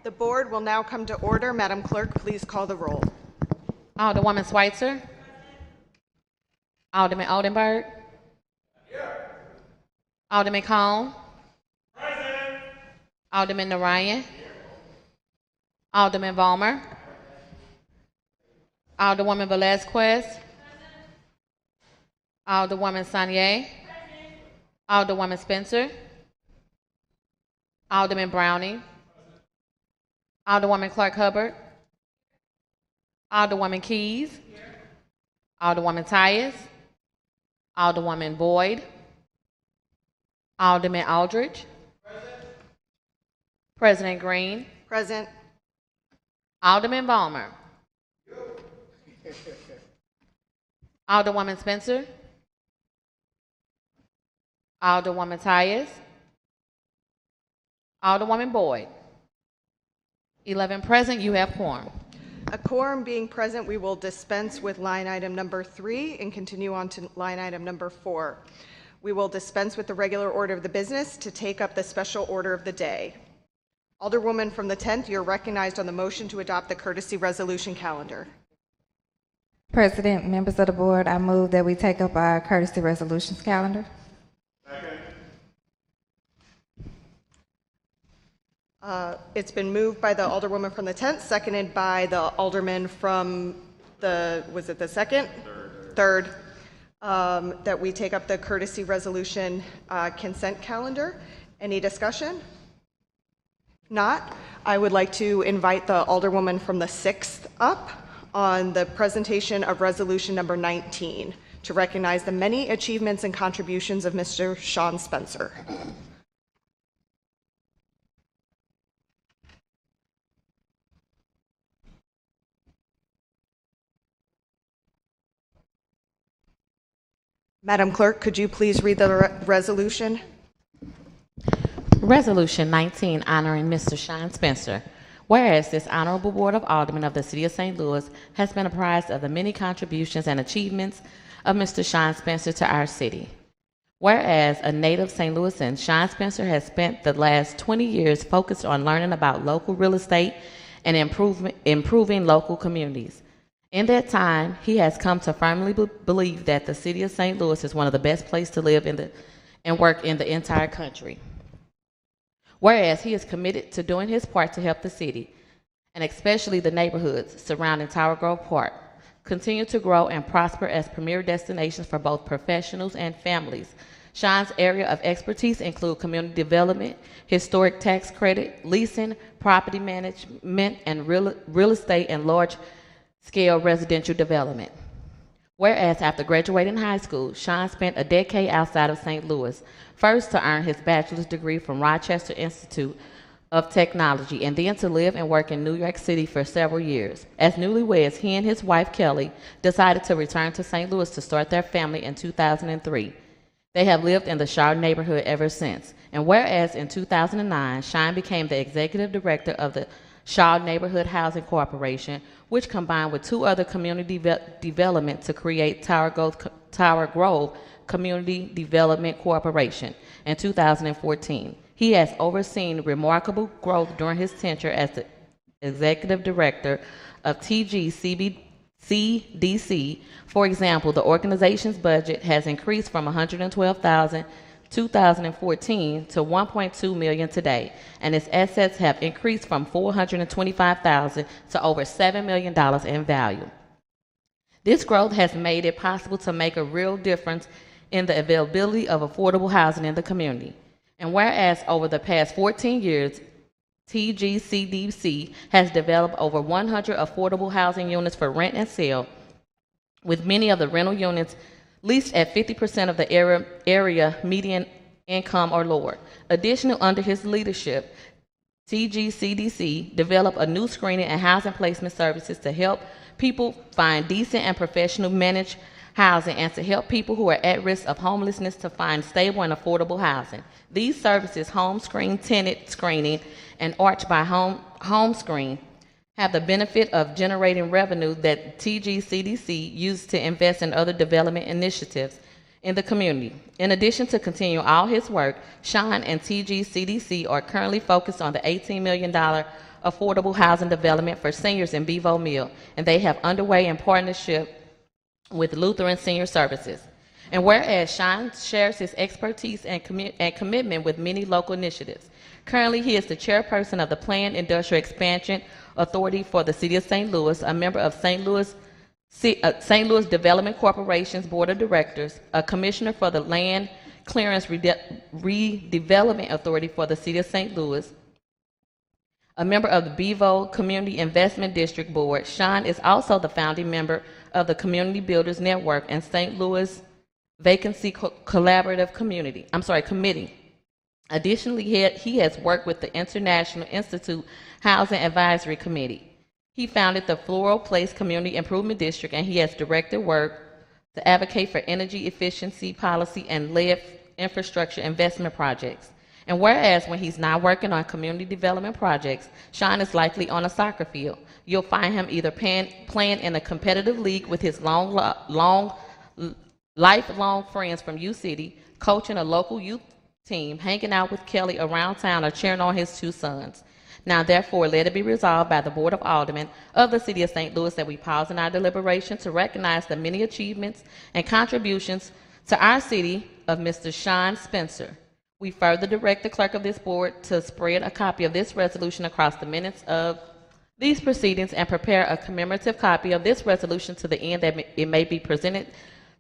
The board will now come to order. Madam Clerk, please call the roll. Alderwoman Schweitzer. Alderman Oldenburg. Here. Alderman Cone. Present. Alderman Narayan. Here. Alderman Vollmer. Alderwoman Velazquez. Present. Alderwoman Sanier. Present. Alderwoman Spencer. Alderman Browning. Present. Alderwoman Clark Hubbard. Alderwoman Keys. Here. Alderwoman Tyus. Alderwoman Boyd. Alderman Aldridge. Present. President Green. Present. Alderman Vollmer. Alderwoman Spencer. Alderwoman Tyus. Alderwoman Boyd. 11 present. You have quorum. A quorum being present, we will dispense with line item number 3 and continue on to line item number 4. We will dispense with the regular order of the business to take up the special order of the day. Alderwoman from the 10th, you're recognized on the motion to adopt the courtesy resolution calendar. President, members of the board, I move that we take up our courtesy resolutions calendar. Second. It's been moved by the Alderwoman from the 10th, seconded by the Alderman from the, was it the second? Third. That we take up the courtesy resolution consent calendar. Any discussion? Not. I would like to invite the Alderwoman from the 6th up on the presentation of resolution number 19 to recognize the many achievements and contributions of Mr. Sean Spencer. Madam Clerk, could you please read the resolution? Resolution 19, honoring Mr. Sean Spencer. Whereas this Honorable Board of Aldermen of the City of St. Louis has been apprised of the many contributions and achievements of Mr. Sean Spencer to our city. Whereas a native St. Louisan, Sean Spencer has spent the last 20 years focused on learning about local real estate and improving local communities. In that time, he has come to firmly believe that the City of St. Louis is one of the best places to live and work in the entire country. Whereas he is committed to doing his part to help the city, and especially the neighborhoods surrounding Tower Grove Park, continue to grow and prosper as premier destinations for both professionals and families. Sean's area of expertise include community development, historic tax credit, leasing, property management, and real estate and large-scale residential development. Whereas after graduating high school, Sean spent a decade outside of St. Louis, first to earn his bachelor's degree from Rochester Institute of Technology, and then to live and work in New York City for several years. As newlyweds, he and his wife, Kelly, decided to return to St. Louis to start their family in 2003. They have lived in the Shaw neighborhood ever since. And whereas in 2009, Sean became the executive director of the Shaw Neighborhood Housing Corporation, which combined with 2 other community development to create Tower Grove Community Development Corporation in 2014. He has overseen remarkable growth during his tenure as the executive director of TGCDC. For example, the organization's budget has increased from $112,000 2014 to $1.2 million today, and its assets have increased from $425,000 to over $7 million in value. This growth has made it possible to make a real difference in the availability of affordable housing in the community. And whereas over the past 14 years, TGCDC has developed over 100 affordable housing units for rent and sale, with many of the rental units leased at 50% of the area median income or lower. Additionally, under his leadership, TGCDC developed a new screening and housing placement services to help people find decent and professional managed housing and to help people who are at risk of homelessness to find stable and affordable housing. These services, Home Screen, Tenant Screening, and Arch by Home Screen, have the benefit of generating revenue that TGCDC uses to invest in other development initiatives in the community. In addition to continue all his work, Sean and TGCDC are currently focused on the $18 million affordable housing development for seniors in Bevo Mill, and they have underway in partnership with Lutheran Senior Services. And whereas Sean shares his expertise and commitment with many local initiatives, currently he is the chairperson of the Planned Industrial Expansion Authority for the City of St. Louis, a member of St. Louis Development Corporation's Board of Directors, a commissioner for the Land Clearance Redevelopment Authority for the City of St. Louis, a member of the Bevo Community Investment District Board. Sean is also the founding member of the Community Builders Network and St. Louis Vacancy Collaborative Committee. Additionally, he has worked with the International Institute Housing Advisory Committee. He founded the Floral Place Community Improvement District, and he has directed work to advocate for energy efficiency policy and led infrastructure investment projects. And whereas when he's not working on community development projects, Sean is likely on a soccer field. You'll find him either playing in a competitive league with his lifelong friends from U-City, coaching a local youth team, hanging out with Kelly around town, or cheering on his two sons. Now, therefore, let it be resolved by the Board of Aldermen of the City of St. Louis that we pause in our deliberation to recognize the many achievements and contributions to our city of Mr. Sean Spencer. We further direct the clerk of this board to spread a copy of this resolution across the minutes of these proceedings and prepare a commemorative copy of this resolution to the end that it may be presented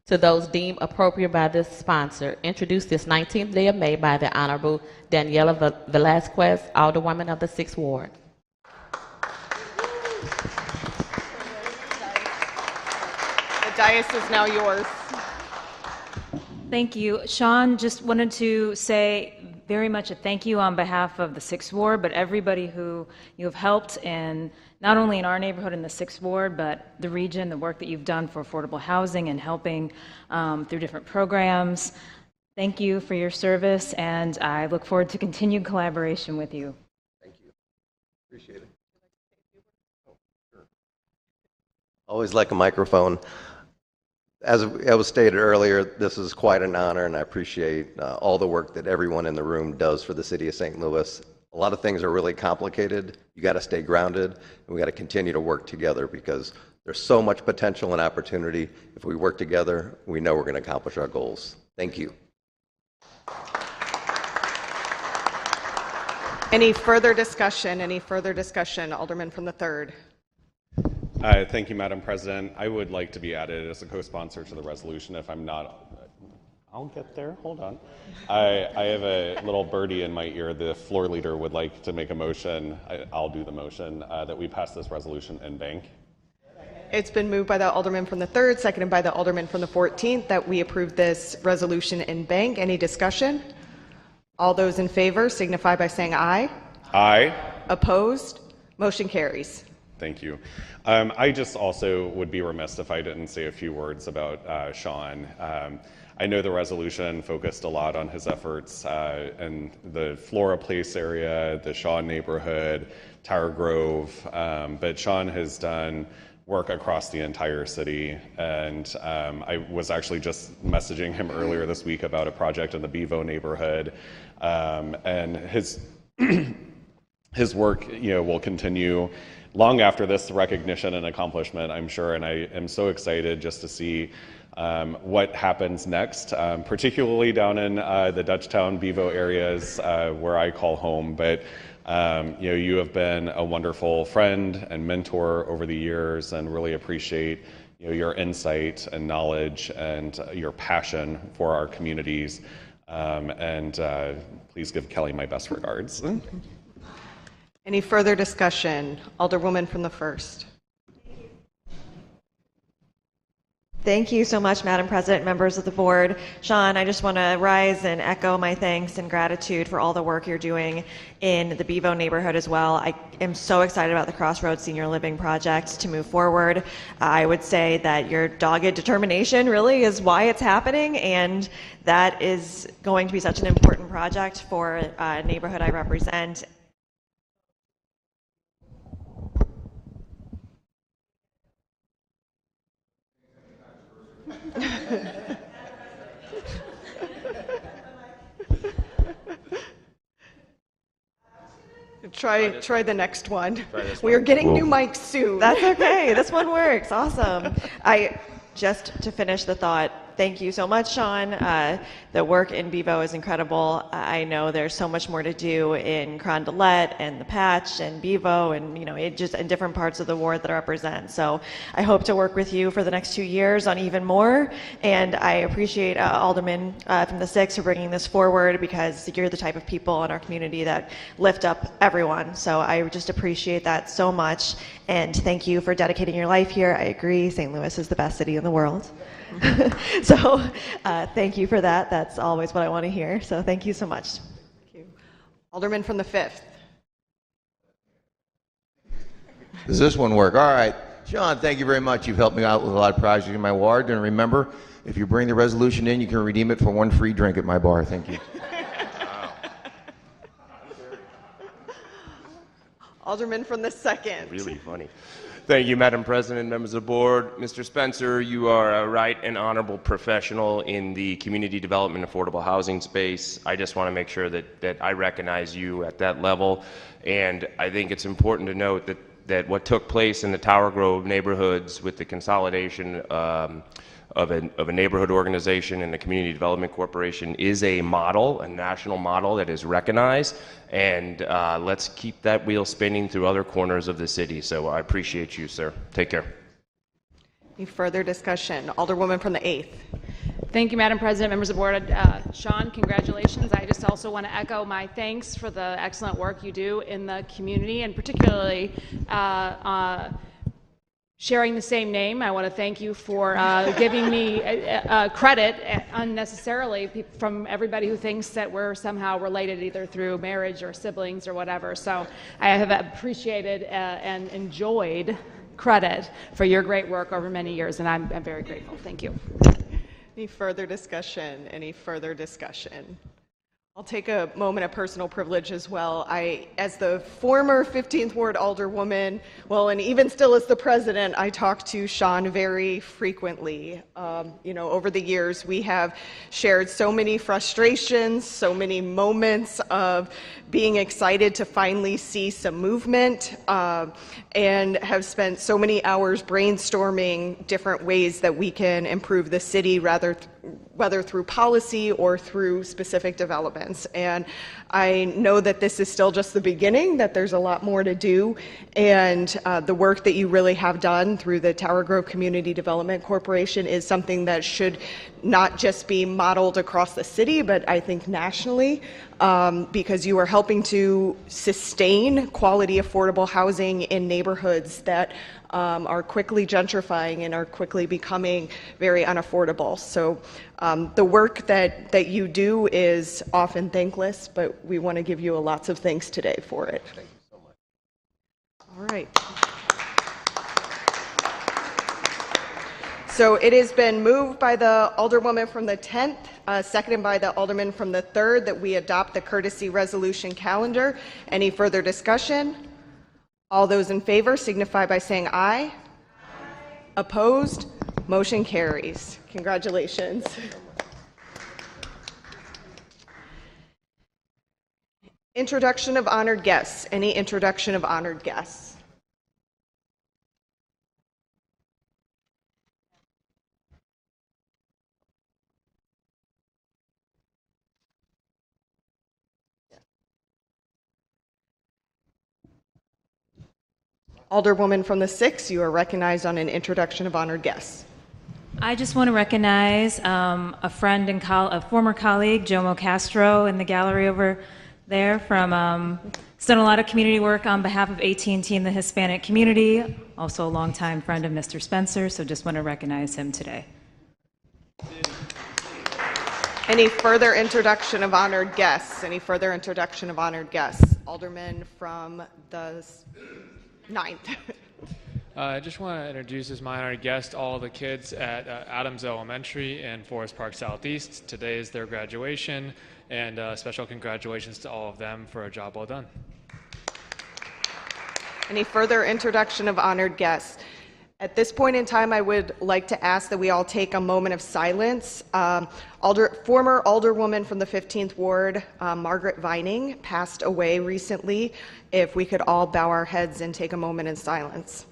to those deemed appropriate by this sponsor. Introduced this 19th day of May by the Honorable Daniela Velasquez, Alderwoman of the 6th Ward. The dais is now yours. Thank you. Sean, just wanted to say very much a thank you on behalf of the 6th Ward, but everybody who you have helped, and not only in our neighborhood in the 6th Ward, but the region, the work that you've done for affordable housing and helping through different programs. Thank you for your service, and I look forward to continued collaboration with you. Thank you. Appreciate it. Oh, sure. Always like a microphone. As it was stated earlier, this is quite an honor, and I appreciate all the work that everyone in the room does for the City of St. Louis. A lot of things are really complicated. You got to stay grounded, and we got to continue to work together because there's so much potential and opportunity. If we work together, we know we're going to accomplish our goals. Thank you. Any further discussion? Any further discussion? Alderman from the 3rd. Thank you, Madam President. I would like to be added as a co-sponsor to the resolution if I'm not. I'll get there. Hold on. I have a little birdie in my ear. The floor leader would like to make a motion. I'll do the motion that we pass this resolution in bank. It's been moved by the Alderman from the 3rd, seconded by the Alderman from the 14th, that we approve this resolution in bank. Any discussion? All those in favor signify by saying aye. Aye. Opposed? Motion carries. Thank you. I just also would be remiss if I didn't say a few words about Sean. I know the resolution focused a lot on his efforts in the Flora Place area, the Sean neighborhood, Tower Grove, but Sean has done work across the entire city, and I was actually just messaging him earlier this week about a project in the Bevo neighborhood, and his his work, will continue long after this recognition and accomplishment, I'm sure, and I am so excited just to see what happens next, particularly down in the Dutchtown, Bevo areas where I call home. But you have been a wonderful friend and mentor over the years, and really appreciate your insight and knowledge and your passion for our communities. Please give Kelly my best regards. Any further discussion? Alderwoman from the 1st. Thank you so much, Madam President, members of the board. Sean, I just want to rise and echo my thanks and gratitude for all the work you're doing in the Bevo neighborhood as well. I am so excited about the Crossroads Senior Living project to move forward. I would say that your dogged determination really is why it's happening, and that is going to be such an important project for a neighborhood I represent. Try the next one. this We are one. getting new mics soon. That's okay. This one works. Awesome. Just to finish the thought, thank you so much, Sean. The work in Bevo is incredible. I know there's so much more to do in Carondelet and the Patch and Bevo and, it just in different parts of the ward that I represent. So I hope to work with you for the next 2 years on even more. And I appreciate Alderman from the 6th for bringing this forward, because you're the type of people in our community that lift up everyone. So I just appreciate that so much. And thank you for dedicating your life here. I agree, St. Louis is the best city in the world. So thank you for that. That's always what I want to hear. So thank you so much. Thank you. Alderman from the 5th. Does this one work? All right. Sean, thank you very much. You've helped me out with a lot of projects in my ward. And remember, if you bring the resolution in, you can redeem it for 1 free drink at my bar. Thank you. Alderman from the 2nd. Really funny. Thank you, Madam President, members of the board. Mr. Spencer, you are a right and honorable professional in the community development affordable housing space. I just want to make sure that I recognize you at that level. And I think it's important to note that what took place in the Tower Grove neighborhoods with the consolidation of a neighborhood organization and a community development corporation is a model, a national model that is recognized, and let's keep that wheel spinning through other corners of the city. So I appreciate you, sir. Take care. Any further discussion? Alderwoman from the 8th. Thank you, Madam President, members of the board. Sean, congratulations. I just also want to echo my thanks for the excellent work you do in the community, and particularly sharing the same name. I want to thank you for giving me credit unnecessarily from everybody who thinks that we're somehow related either through marriage or siblings or whatever. So I have appreciated and enjoyed credit for your great work over many years, and I'm very grateful. Thank you. Any further discussion? Any further discussion? I'll take a moment of personal privilege as well. As the former 15th Ward Alderwoman, and even still as the president, I talk to Sean very frequently. Over the years, we have shared so many frustrations, so many moments of being excited to finally see some movement, and have spent so many hours brainstorming different ways that we can improve the city, whether through policy or through specific developments. And I know that this is still just the beginning, that there's a lot more to do, and the work that you really have done through the Tower Grove Community Development Corporation is something that should not just be modeled across the city, but I think nationally, because you are helping to sustain quality affordable housing in neighborhoods that are quickly gentrifying and are quickly becoming very unaffordable. So the work that you do is often thankless, but we want to give you lots of thanks today for it. Thank you so much. All right. So it has been moved by the Alderwoman from the 10th, seconded by the Alderman from the 3rd, that we adopt the courtesy resolution calendar. Any further discussion? All those in favor signify by saying aye. Aye. Opposed? Motion carries. Congratulations. Introduction of honored guests. Any introduction of honored guests? Alderwoman from the 6th, you are recognized on an introduction of honored guests. I just want to recognize a friend and a former colleague, Jomo Castro, in the gallery over there. He's done a lot of community work on behalf of AT&T and the Hispanic community. Also a longtime friend of Mr. Spencer, so just want to recognize him today. Any further introduction of honored guests? Any further introduction of honored guests? Alderman from the 9th. I just want to introduce as my honored guest all the kids at Adams Elementary in Forest Park Southeast. Today is their graduation, and special congratulations to all of them for a job well done. Any further introduction of honored guests? At this point in time, I would like to ask that we all take a moment of silence. Former Alderwoman from the 15th Ward, Margaret Vining, passed away recently. If we could all bow our heads and take a moment in silence.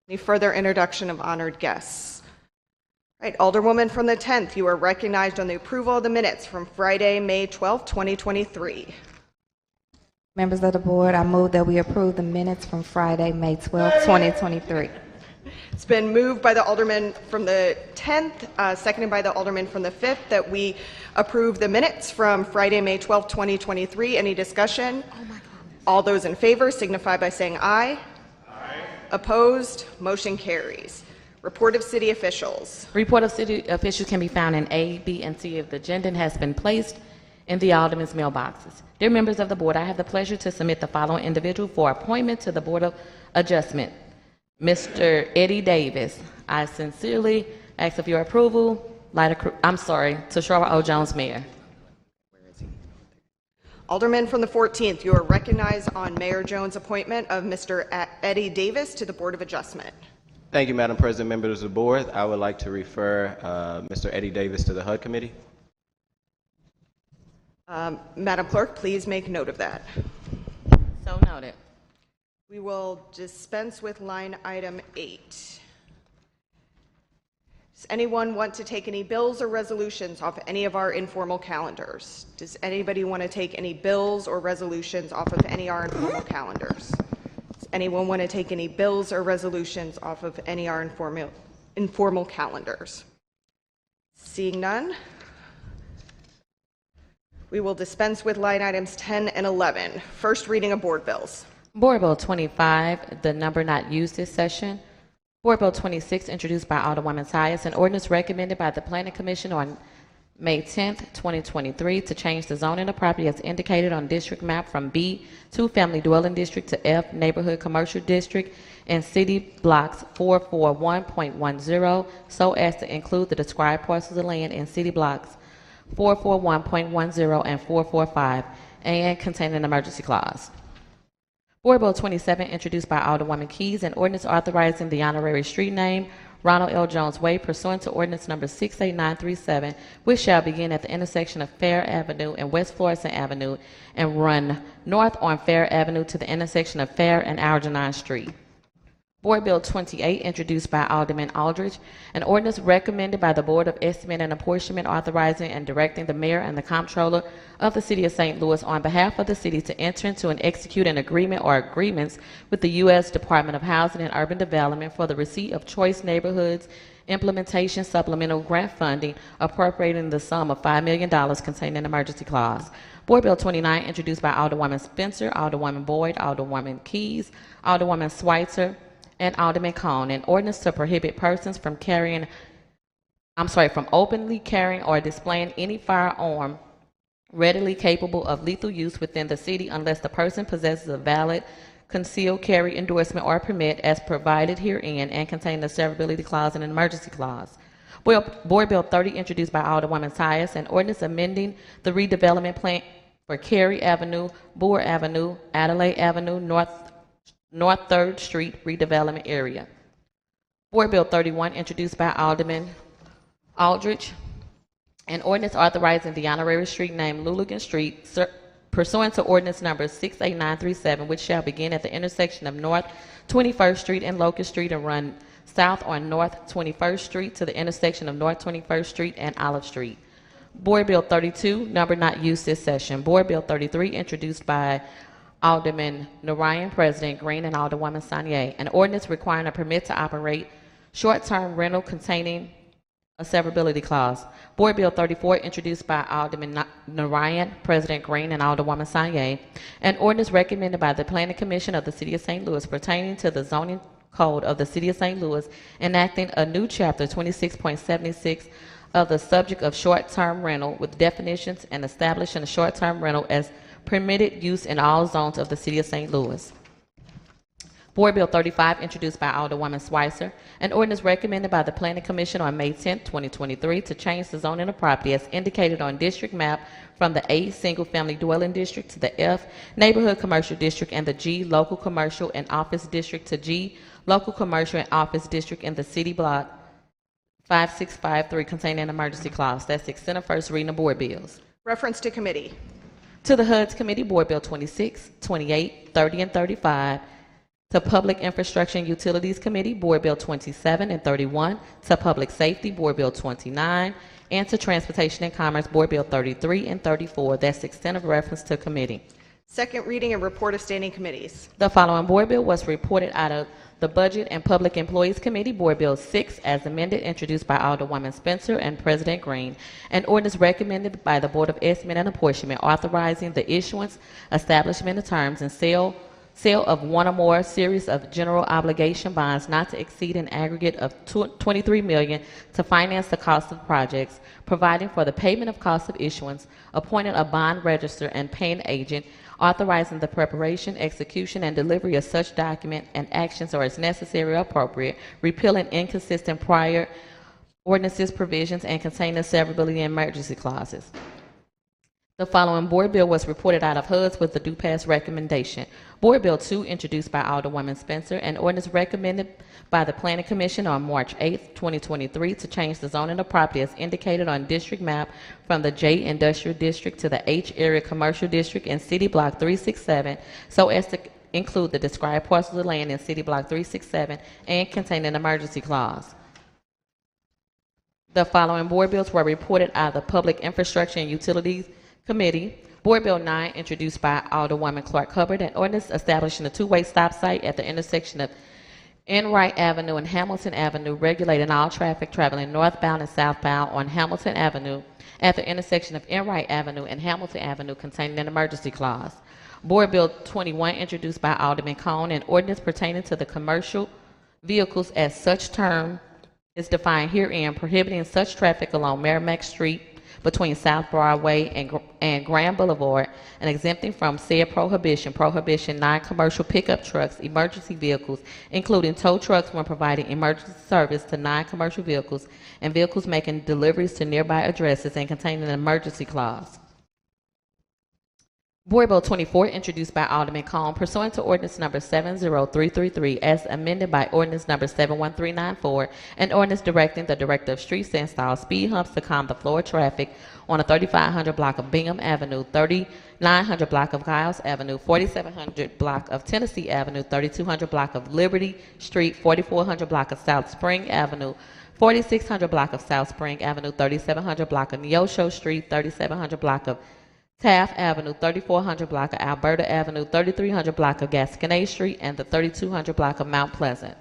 Any further introduction of honored guests? All right, Alderwoman from the 10th, you are recognized on the approval of the minutes from Friday, May 12, 2023. Members of the board, I move that we approve the minutes from Friday, May 12, 2023. It's been moved by the Alderman from the 10th, seconded by the Alderman from the 5th, that we approve the minutes from Friday, May 12, 2023. Any discussion? All those in favor signify by saying aye. Opposed? Motion carries. Report of city officials. Report of city officials can be found in A, B, and C of the agenda and has been placed in the Alderman's mailboxes. Dear members of the board, I have the pleasure to submit the following individual for appointment to the Board of Adjustment. Mr. Eddie Davis. I sincerely ask of your approval. Tashara O. Jones, Mayor. Alderman from the 14th, you are recognized on Mayor Jones' appointment of Mr. Eddie Davis to the Board of Adjustment. Thank you, Madam President, members of the board. I would like to refer Mr. Eddie Davis to the HUD committee. Madam Clerk, please make note of that. So noted. We will dispense with line item 8. Does anyone want to take any bills or resolutions off any of our informal calendars? Does anybody want to take any bills or resolutions off of any of our informal calendars? Does anyone want to take any bills or resolutions off of any of our informal calendars? Seeing none, we will dispense with line items 10 and 11. First reading of board bills. Board Bill 25, the number not used this session. Board Bill 26, introduced by Alderwoman Tyus, an ordinance recommended by the Planning Commission on May 10th, 2023, to change the zoning of property as indicated on district map from B, two-family dwelling district, to F, neighborhood commercial district, in city blocks 441.10, so as to include the described parcels of land in city blocks 441.10 and 445, and contain an emergency clause. Board Bill 27, introduced by Alderwoman Keys, an ordinance authorizing the honorary street name Ronald L. Jones Way pursuant to ordinance number 68937, which shall begin at the intersection of Fair Avenue and West Florissant Avenue and run north on Fair Avenue to the intersection of Fair and Algernon Street. Board Bill 28, introduced by Alderman Aldridge, an ordinance recommended by the Board of Estimate and Apportionment authorizing and directing the mayor and the comptroller of the City of St. Louis on behalf of the city to enter into and execute an agreement or agreements with the U.S. Department of Housing and Urban Development for the receipt of choice neighborhoods implementation supplemental grant funding, appropriating the sum of $5 million containing an emergency clause. Board Bill 29, introduced by Alderwoman Spencer, Alderwoman Boyd, Alderwoman Keys, Alderwoman Schweitzer, and Alderman Cone, an ordinance to prohibit persons from openly carrying or displaying any firearm readily capable of lethal use within the city unless the person possesses a valid concealed carry endorsement or permit as provided herein and contain the severability clause and an emergency clause. Board Bill 30, introduced by Alderwoman Tyus, an ordinance amending the redevelopment plan for Cary Avenue, Boer Avenue, Adelaide Avenue, North 3rd Street redevelopment area. Board Bill 31, introduced by Alderman Aldridge, an ordinance authorizing the honorary street name Luligan Street pursuant to ordinance number 68937, which shall begin at the intersection of North 21st Street and Locust Street and run south on North 21st Street to the intersection of North 21st Street and Olive Street. Board Bill 32, number not used this session. Board Bill 33, introduced by Alderman Narayan, President Green, and Alderwoman Sanier, an ordinance requiring a permit to operate short-term rental containing a severability clause. Board Bill 34, introduced by Alderman Narayan, President Green, and Alderwoman Sanier, an ordinance recommended by the Planning Commission of the City of St. Louis pertaining to the zoning code of the City of St. Louis, enacting a new chapter 26.76 of the subject of short-term rental with definitions and establishing a short-term rental as permitted use in all zones of the City of St. Louis. Board Bill 35, introduced by Alderwoman Schweitzer, an ordinance recommended by the Planning Commission on May 10, 2023, to change the zoning of property as indicated on district map from the A single-family dwelling district to the F neighborhood commercial district and the G local commercial and office district to G local commercial and office district in the city block 5653 containing an emergency clause. That's the extent of first reading of board bills. Reference to committee. To the HUD's Committee, Board Bill 26, 28, 30, and 35. To Public Infrastructure and Utilities Committee, Board Bill 27 and 31. To Public Safety, Board Bill 29. And to Transportation and Commerce, Board Bill 33 and 34. That's the extent of reference to committee. Second reading and report of standing committees. The following board bill was reported out of the Budget and Public Employees Committee, Board Bill 6, as amended, introduced by Alderwoman Spencer and President Green. An ordinance recommended by the Board of Estimate and Apportionment authorizing the issuance, establishment of terms, and sale of one or more series of general obligation bonds not to exceed an aggregate of $23 million to finance the cost of projects, providing for the payment of cost of issuance, appointing a bond register and paying agent, authorizing the preparation, execution, and delivery of such document and actions or as necessary or appropriate, repealing inconsistent prior ordinances provisions, and containing severability and emergency clauses. The following board bill was reported out of HUD's with the due pass recommendation. Board Bill 2, introduced by Alderwoman Spencer, an ordinance recommended by the Planning Commission on March 8, 2023, to change the zoning of property as indicated on district map from the J Industrial District to the H Area Commercial District in City Block 367, so as to include the described parcels of land in City Block 367 and contain an emergency clause. The following board bills were reported out of the Public Infrastructure and Utilities Committee. Board Bill 9, introduced by Alderwoman Clark Hubbard, an ordinance establishing a two-way stop site at the intersection of Enright Avenue and Hamilton Avenue, regulating all traffic traveling northbound and southbound on Hamilton Avenue at the intersection of Enright Avenue and Hamilton Avenue, containing an emergency clause. Board Bill 21, introduced by Alderman Cone, an ordinance pertaining to the commercial vehicles as such term is defined herein, prohibiting such traffic along Merrimack Street between South Broadway and Grand Boulevard, and exempting from said prohibition non-commercial pickup trucks, emergency vehicles, including tow trucks when providing emergency service to non-commercial vehicles, and vehicles making deliveries to nearby addresses, and containing an emergency clause. Board Bill 24, introduced by Alderman Cone, pursuant to ordinance number 70333, as amended by ordinance number 71394, an ordinance directing the Director of Streets to install speed humps to calm the flow of traffic on the 3500 block of Bingham Avenue, 3900 block of Giles Avenue, 4700 block of Tennessee Avenue, 3200 block of Liberty Street, 4400 block of South Spring Avenue, 4600 block of South Spring Avenue, 3700 block of Neosho Street, 3700 block of Taft Avenue, 3400 block of Alberta Avenue, 3300 block of Gasconade Street, and the 3200 block of Mount Pleasant.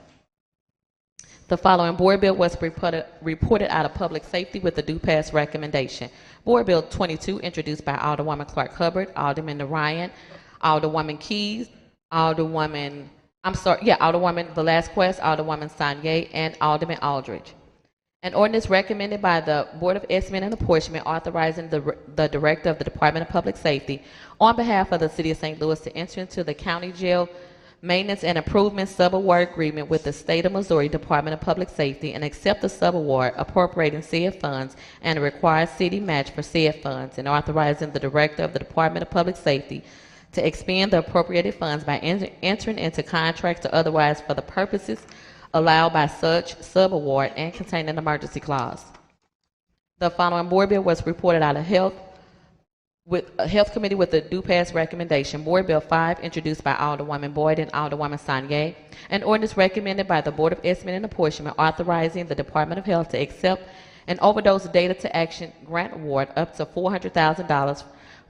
The following board bill was reported out of Public Safety with the due pass recommendation. Board Bill 22, introduced by Alderwoman Clark Hubbard, Alderman Ryan, Alderwoman Keys, Alderwoman Velazquez, Alderwoman Sanye, and Alderman Aldridge. An ordinance recommended by the Board of Estimate and Apportionment authorizing the Director of the Department of Public Safety on behalf of the City of St. Louis to enter into the County Jail Maintenance and Improvement Subaward Agreement with the State of Missouri Department of Public Safety and accept the subaward, appropriating said funds and a required city match for said funds, and authorizing the Director of the Department of Public Safety to expend the appropriated funds by entering into contracts or otherwise for the purposes allowed by such subaward and contain an emergency clause. The following board bill was reported out of Health Committee with the due pass recommendation. Board Bill 5, introduced by Alderwoman Boyd and Alderwoman Sanye, an ordinance recommended by the Board of Estimate and Apportionment authorizing the Department of Health to accept an overdose data to action grant award up to $400,000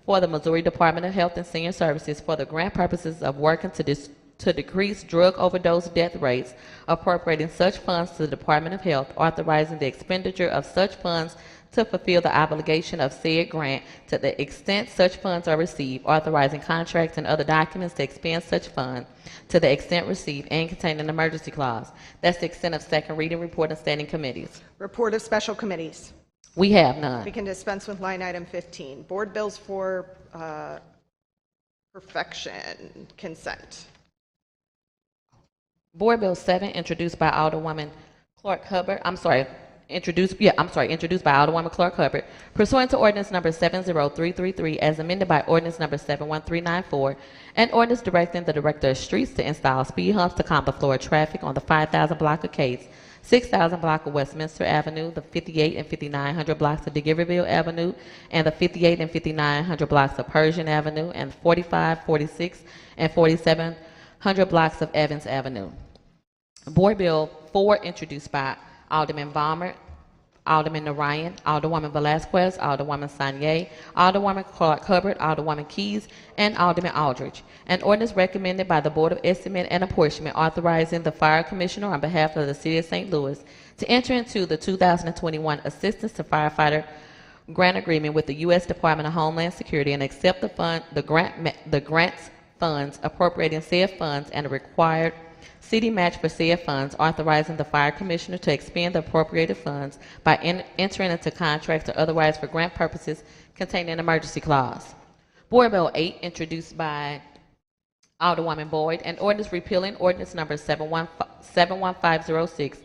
for the Missouri Department of Health and Senior Services for the grant purposes of working to decrease drug overdose death rates, appropriating such funds to the Department of Health, authorizing the expenditure of such funds to fulfill the obligation of said grant to the extent such funds are received, authorizing contracts and other documents to expend such funds to the extent received, and contain an emergency clause. That's the extent of second reading report of standing committees. Report of special committees. We have none. We can dispense with line item 15. Board bills for perfection consent. Board Bill 7, introduced by Alderwoman Clark Hubbard. Introduced by Alderwoman Clark Hubbard, pursuant to ordinance number 70333, as amended by ordinance number 71394, and ordinance directing the Director of Streets to install speed humps to calm the flow of traffic on the 5,000 block of Cates, 6,000 block of Westminster Avenue, the 58 and 5900 blocks of DeGiverville Avenue, and the 58 and 5900 blocks of Persian Avenue, and 45, 46, and 4700 blocks of Evans Avenue. Board Bill 4, introduced by Alderman Balmer, Alderman Narayan, Alderwoman Velazquez, Alderwoman Sanye, Alderwoman Clark Hubbard, Alderwoman Keys, and Alderman Aldridge. An ordinance recommended by the Board of Estimate and Apportionment authorizing the Fire Commissioner on behalf of the City of St. Louis to enter into the 2021 Assistance to Firefighter Grant Agreement with the U.S. Department of Homeland Security and accept the grant's funds, appropriating said funds and the required city match for said funds, authorizing the Fire Commissioner to expend the appropriated funds by entering into contracts or otherwise for grant purposes containing an emergency clause. Board Bill 8, introduced by Alderwoman Boyd, an ordinance repealing ordinance number 71506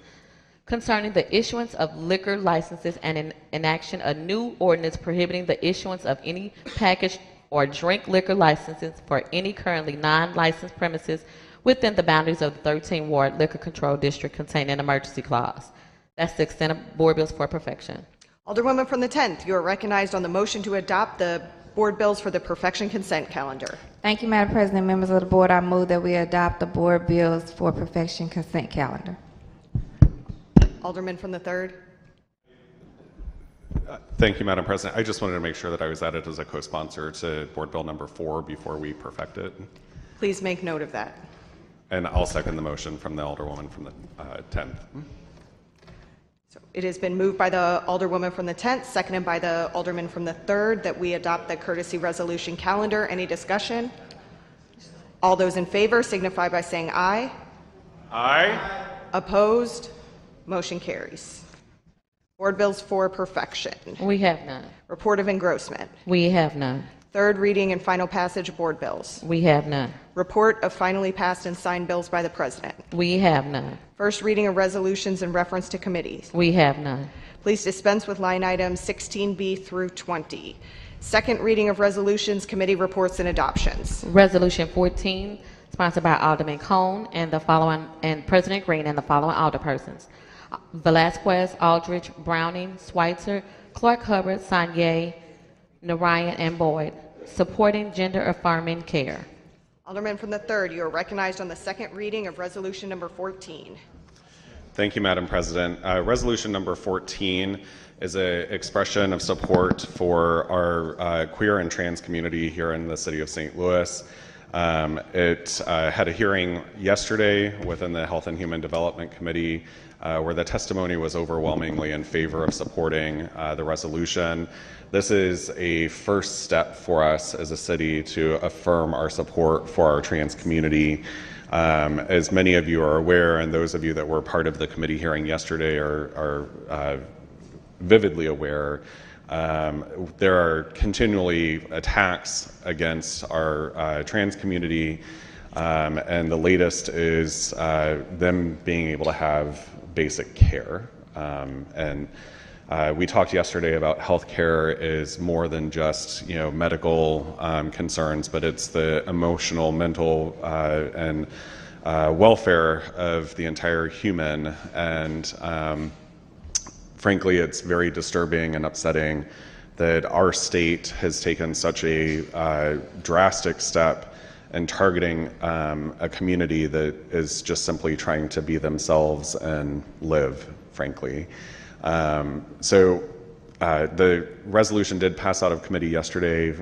concerning the issuance of liquor licenses and enaction a new ordinance prohibiting the issuance of any package or drink liquor licenses for any currently non-licensed premises within the boundaries of the 13th Ward Liquor Control District containing an emergency clause. That's the extent of board bills for perfection. Alderwoman from the 10th, you are recognized on the motion to adopt the board bills for the perfection consent calendar. Thank you, Madam President. Members of the board, I move that we adopt the board bills for perfection consent calendar. Alderman from the 3rd. Thank you, Madam President. I just wanted to make sure that I was added as a co-sponsor to Board Bill number 4 before we perfect it. Please make note of that. And I'll second the motion from the Alderwoman from the 10th. So it has been moved by the Alderwoman from the 10th, seconded by the Alderman from the 3rd, that we adopt the courtesy resolution calendar. Any discussion? All those in favor signify by saying aye. Aye. Opposed? Motion carries. Board bills for perfection. We have none. Report of engrossment. We have none. Third reading and final passage of board bills. We have none. Report of finally passed and signed bills by the President. We have none. First reading of resolutions in reference to committees. We have none. Please dispense with line items 16B through 20. Second reading of resolutions, committee reports and adoptions. Resolution 14, sponsored by Alderman Cone and President Green and the following alderpersons: Velazquez, Aldridge, Browning, Schweitzer, Clark Hubbard, Sanye, Narayan, and Boyd, supporting gender-affirming care. Alderman from the 3rd, you are recognized on the second reading of resolution number 14. Thank you, Madam President. Resolution number 14 is an expression of support for our queer and trans community here in the city of St. Louis. It had a hearing yesterday within the Health and Human Development Committee where the testimony was overwhelmingly in favor of supporting the resolution. This is a first step for us as a city to affirm our support for our trans community. As many of you are aware, and those of you that were part of the committee hearing yesterday are vividly aware, there are continually attacks against our trans community, and the latest is them being able to have basic care. We talked yesterday about healthcare is more than just medical concerns, but it's the emotional, mental, and welfare of the entire human. And frankly, it's very disturbing and upsetting that our state has taken such a drastic step in targeting a community that is just simply trying to be themselves and live, frankly. So the resolution did pass out of committee yesterday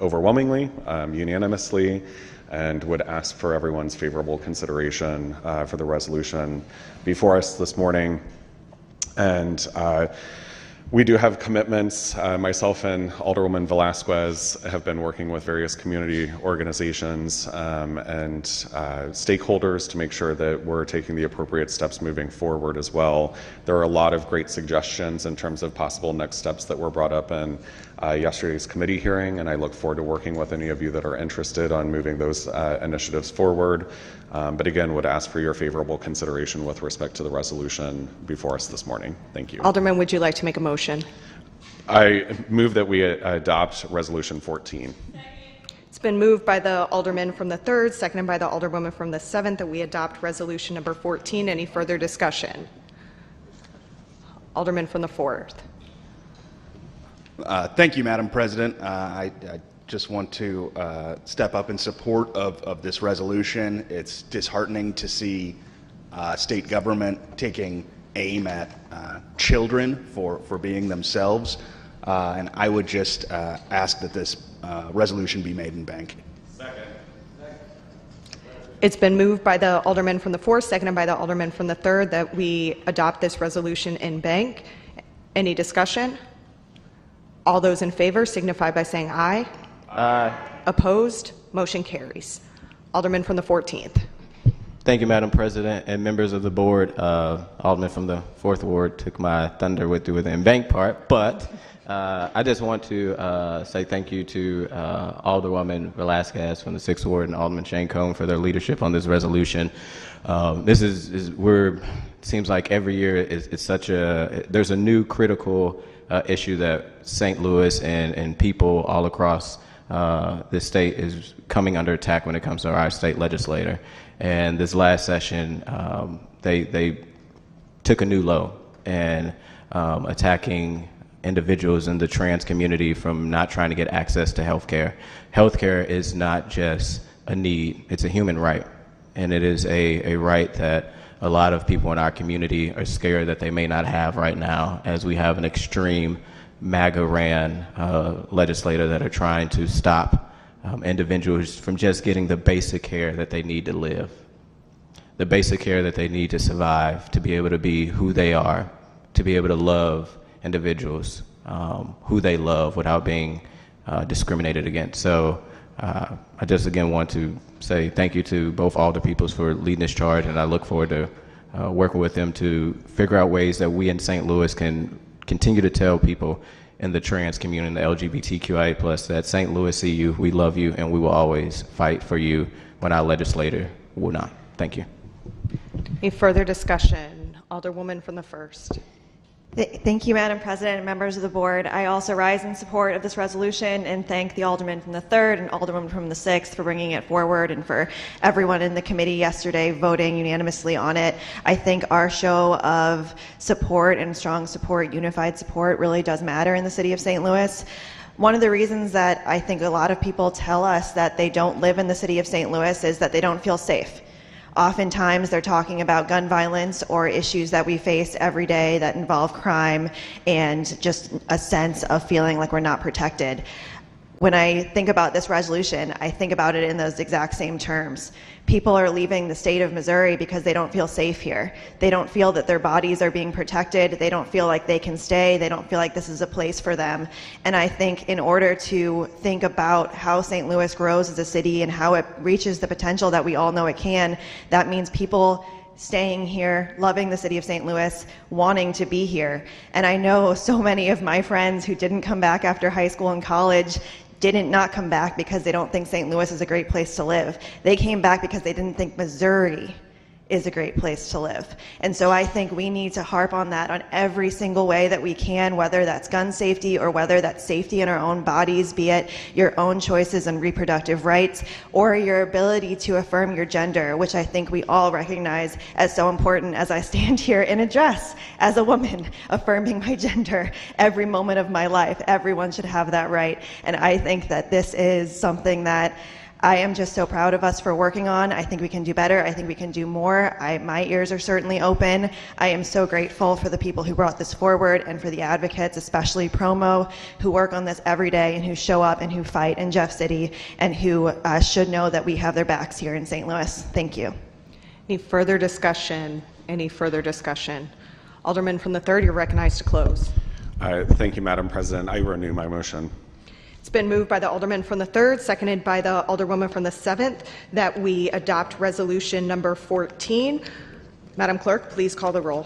overwhelmingly, unanimously, and would ask for everyone's favorable consideration for the resolution before us this morning. And We do have commitments. Myself and Alderwoman Velasquez have been working with various community organizations and stakeholders to make sure that we're taking the appropriate steps moving forward as well. There are a lot of great suggestions in terms of possible next steps that were brought up in yesterday's committee hearing, and I look forward to working with any of you that are interested on moving those initiatives forward. But again, would ask for your favorable consideration with respect to the resolution before us this morning. Thank you. Alderman, would you like to make a motion? I move that we adopt Resolution 14. It's been moved by the Alderman from the 3rd, seconded by the Alderwoman from the 7th, that we adopt Resolution number 14. Any further discussion? Alderman from the 4th. Thank you, Madam President. I just want to step up in support of this resolution. It's disheartening to see state government taking aim at children for being themselves, and I would just ask that this resolution be made in bank. Second. It's been moved by the Alderman from the 4th, seconded by the Alderman from the 3rd, that we adopt this resolution in bank. Any discussion? All those in favor signify by saying aye. Aye. Opposed? Motion carries. Alderman from the 14th. Thank you, Madam President, and members of the board. Alderman from the 4th Ward took my thunder with the in-bank part, but I just want to say thank you to Alderwoman Velasquez from the 6th Ward and Alderman Shane Cohn for their leadership on this resolution. This seems like every year is such there's a new critical issue that St. Louis and people all across this state is coming under attack when it comes to our state legislator. And this last session, they took a new low and attacking individuals in the trans community from not trying to get access to health care. Health care is not just a need, it's a human right. And it is a right that a lot of people in our community are scared that they may not have right now, as we have an extreme MAGA-ran legislator that are trying to stop individuals from just getting the basic care that they need to live, the basic care that they need to survive, to be able to be who they are, to be able to love individuals who they love without being discriminated against. So I just again want to say thank you to both alderpeoples for leading this charge, and I look forward to working with them to figure out ways that we in St. Louis can continue to tell people in the trans community and the LGBTQIA+ that St. Louis see you, we love you, and we will always fight for you when our legislator will not. Thank you. Any further discussion? Alderwoman from the 1st. Thank you, Madam President and members of the board. I also rise in support of this resolution and thank the Alderman from the 3rd and Alderman from the 6th for bringing it forward and for everyone in the committee yesterday voting unanimously on it. I think our show of support and strong support, unified support, really does matter in the city of St. Louis. One of the reasons that I think a lot of people tell us that they don't live in the city of St. Louis is that they don't feel safe. Oftentimes they're talking about gun violence or issues that we face every day that involve crime and just a sense of feeling like we're not protected. When I think about this resolution, I think about it in those exact same terms. People are leaving the state of Missouri because they don't feel safe here. They don't feel that their bodies are being protected. They don't feel like they can stay. They don't feel like this is a place for them. And I think in order to think about how St. Louis grows as a city and how it reaches the potential that we all know it can, that means people staying here, loving the city of St. Louis, wanting to be here. And I know so many of my friends who didn't come back after high school and college didn't not come back because they don't think St. Louis is a great place to live. They came back because they didn't think Missouri is a great place to live. And so I think we need to harp on that on every single way that we can, whether that's gun safety or whether that's safety in our own bodies, be it your own choices and reproductive rights, or your ability to affirm your gender, which I think we all recognize as so important as I stand here in a dress as a woman, affirming my gender every moment of my life. Everyone should have that right. And I think that this is something that I am just so proud of us for working on. I think we can do better. I think we can do more. My ears are certainly open. I am so grateful for the people who brought this forward and for the advocates, especially Promo, who work on this every day and who show up and who fight in Jeff City and who should know that we have their backs here in St. Louis. Thank you. Any further discussion? Any further discussion? Alderman from the 3rd, you're recognized to close. Thank you, Madam President. I renew my motion. It's been moved by the Alderman from the 3rd, seconded by the Alderwoman from the 7th, that we adopt resolution number 14. Madam Clerk, please call the roll.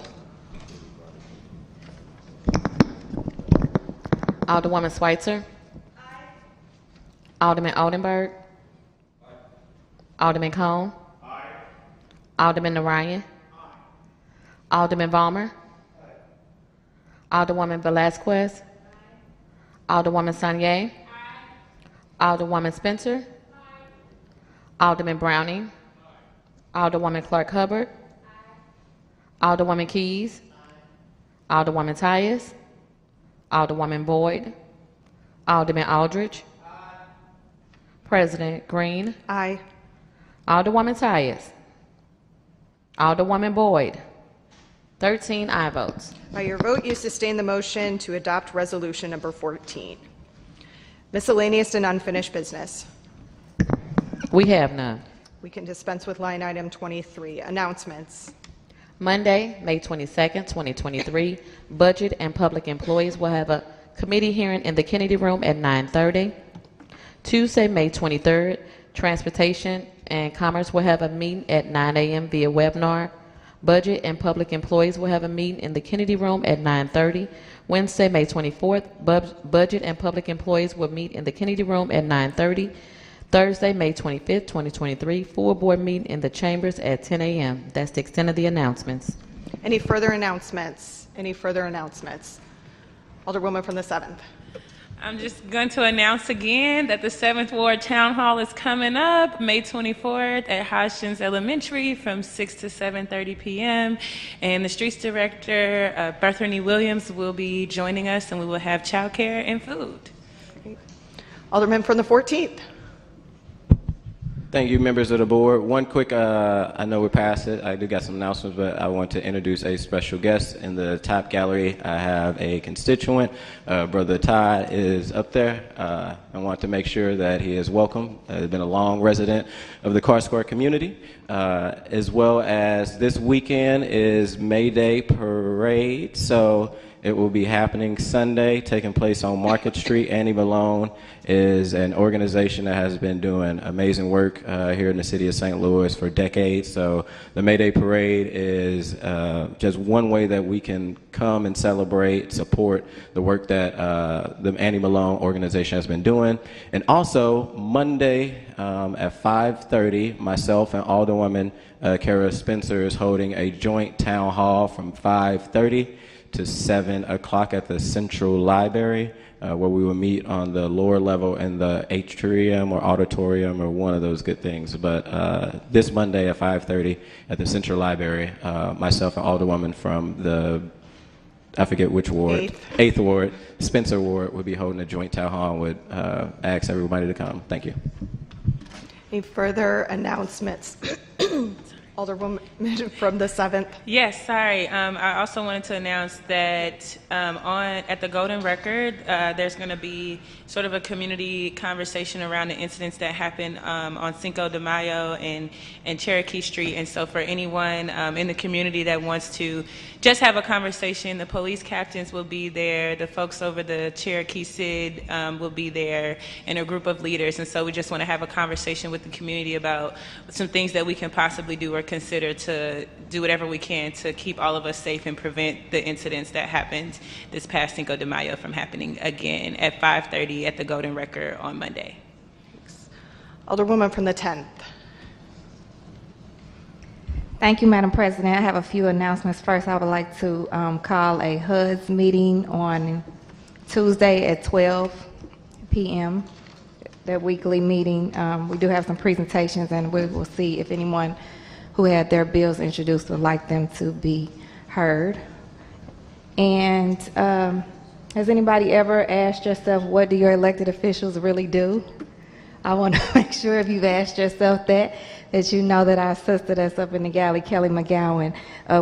Alderwoman Schweitzer. Alderman Oldenburg. Alderman Cone. Alderman Narayan. Alderman Vollmer. Alderwoman Velazquez. Alderwoman Sanye. Alderwoman Spencer. Alderman Browning. Alderwoman Clark Hubbard. Alderwoman Keys. Alderwoman Tyus. Alderwoman Boyd. Alderman Aldridge. President Green. Aye. Alderwoman Tyus. Alderwoman Boyd. 13 aye votes. By your vote, you sustain the motion to adopt resolution number 14. Miscellaneous and unfinished business. We have none. We can dispense with line item 23. Announcements. Monday, May 22nd, 2023, Budget and Public Employees will have a committee hearing in the Kennedy Room at 9:30. Tuesday, May 23rd, Transportation and Commerce will have a meeting at 9 a.m. via webinar. Budget and Public Employees will have a meeting in the Kennedy Room at 9:30. Wednesday, May 24th, Budget and Public Employees will meet in the Kennedy Room at 9:30. Thursday, May 25th, 2023, full board meeting in the chambers at 10 a.m. That's the extent of the announcements. Any further announcements? Any further announcements? Alderwoman from the 7th. I'm just going to announce again that the 7th Ward Town Hall is coming up May 24th at Hodgins Elementary from 6 to 7:30 p.m. And the Streets Director, Bethany Williams, will be joining us, and we will have childcare and food. Great. Alderman from the 14th. Thank you, members of the board. One quick, I know we're past it. I do got some announcements, but I want to introduce a special guest in the top gallery. I have a constituent. Brother Todd is up there. I want to make sure that he is welcome. He's been a long resident of the Car Square community, as well as this weekend is May Day Parade. So it will be happening Sunday, taking place on Market Street. Annie Malone is an organization that has been doing amazing work here in the city of St. Louis for decades. So the May Day Parade is just one way that we can come and celebrate, support the work that the Annie Malone organization has been doing. And also Monday at 5:30, myself and Alderwoman Kara Spencer is holding a joint town hall from 5:30 to 7 o'clock at the Central Library, where we will meet on the lower level in the atrium or auditorium or one of those good things. But this Monday at 5:30 at the Central Library, myself and Alderwoman from the, I forget which ward, 8th Ward, Spencer Ward, will be holding a joint town hall and would ask everybody to come. Thank you. Any further announcements? Alderwoman from the 7th. Yes, sorry. I also wanted to announce that at the Golden Record, there's going to be sort of a community conversation around the incidents that happened on Cinco de Mayo and Cherokee Street. And so for anyone in the community that wants to just have a conversation, the police captains will be there, the folks over the Cherokee SID will be there, and a group of leaders. And so we just want to have a conversation with the community about some things that we can possibly do or consider to do whatever we can to keep all of us safe and prevent the incidents that happened this past Cinco de Mayo from happening again at 5:30 at the Golden Record on Monday. Thanks. Alderwoman from the 10th. Thank you, Madam President. I have a few announcements. First, I would like to call a HUD's meeting on Tuesday at 12 p.m., their weekly meeting. We do have some presentations, and we will see if anyone who had their bills introduced would like them to be heard. And has anybody ever asked yourself, what do your elected officials really do? I want to make sure if you've asked yourself that you know that our sister that's up in the galley, Kelly McGowan,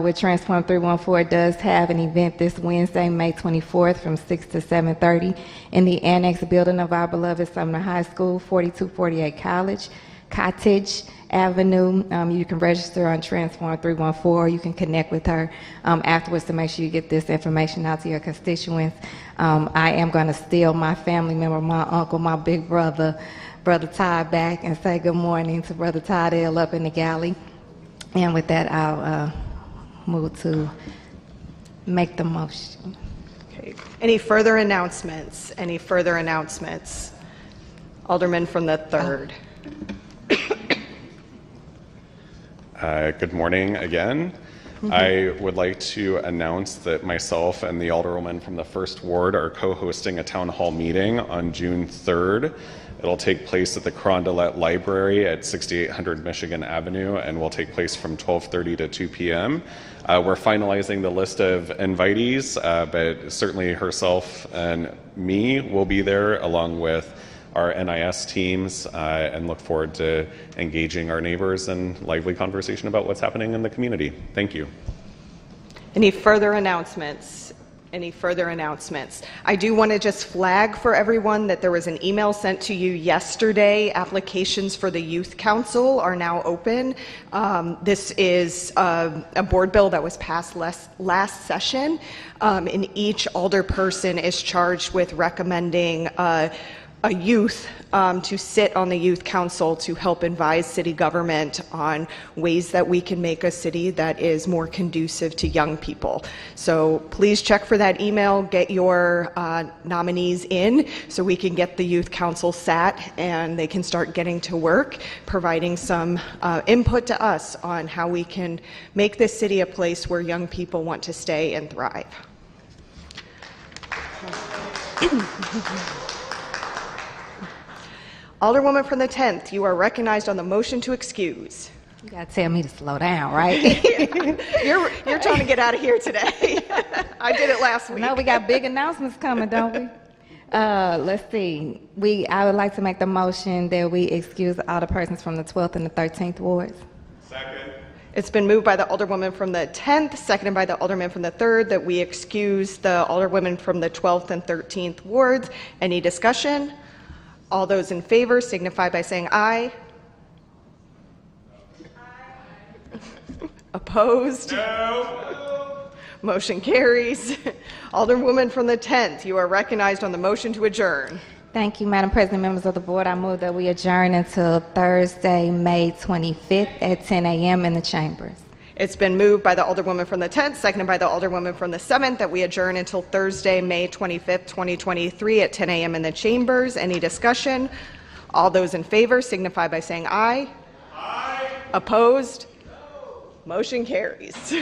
with Transform 314, does have an event this Wednesday, May 24th from 6 to 7:30 in the annex building of our beloved Sumner High School, 4248 Cottage Avenue. You can register on Transform 314, or you can connect with her afterwards to make sure you get this information out to your constituents. I am going to steal my family member, my uncle, my big brother, Brother Ty, back and say good morning to Brother Tydale up in the galley. And with that, I'll move to make the motion. Okay. Any further announcements? Any further announcements? Alderman from the 3rd. Good morning again. I would like to announce that myself and the Alderwoman from the 1st Ward are co-hosting a town hall meeting on June 3rd. It'll take place at the Carondelet Library at 6800 Michigan Avenue and will take place from 12:30 to 2 p.m. We're finalizing the list of invitees, but certainly herself and me will be there along with our NIS teams, and look forward to engaging our neighbors in lively conversation about what's happening in the community. Thank you. Any further announcements? Any further announcements? I do want to just flag for everyone that there was an email sent to you yesterday. Applications for the Youth Council are now open. This is a board bill that was passed last session, and each alderperson is charged with recommending a youth to sit on the Youth Council to help advise city government on ways that we can make a city that is more conducive to young people. So please check for that email, get your nominees in so we can get the Youth Council sat and they can start getting to work, providing some input to us on how we can make this city a place where young people want to stay and thrive. Alderwoman from the 10th, you are recognized on the motion to excuse. You gotta tell me to slow down, right? You're trying to get out of here today. I did it last week. No, we got big announcements coming, don't we? Let's see. I would like to make the motion that we excuse all the persons from the 12th and the 13th wards. Second. It's been moved by the Alderwoman from the 10th, seconded by the Alderman from the 3rd, that we excuse the Alderwomen from the 12th and 13th wards. Any discussion? All those in favor signify by saying aye. Aye. Opposed? No. Motion carries. Alderwoman from the 10th, you are recognized on the motion to adjourn. Thank you, Madam President, members of the board. I move that we adjourn until Thursday, May 25th at 10 a.m. in the chambers. It's been moved by the Alderwoman from the 10th, seconded by the Alderwoman from the 7th, that we adjourn until Thursday, May 25th, 2023 at 10 a.m. in the chambers. Any discussion? All those in favor signify by saying aye. Aye. Opposed? No. Motion carries.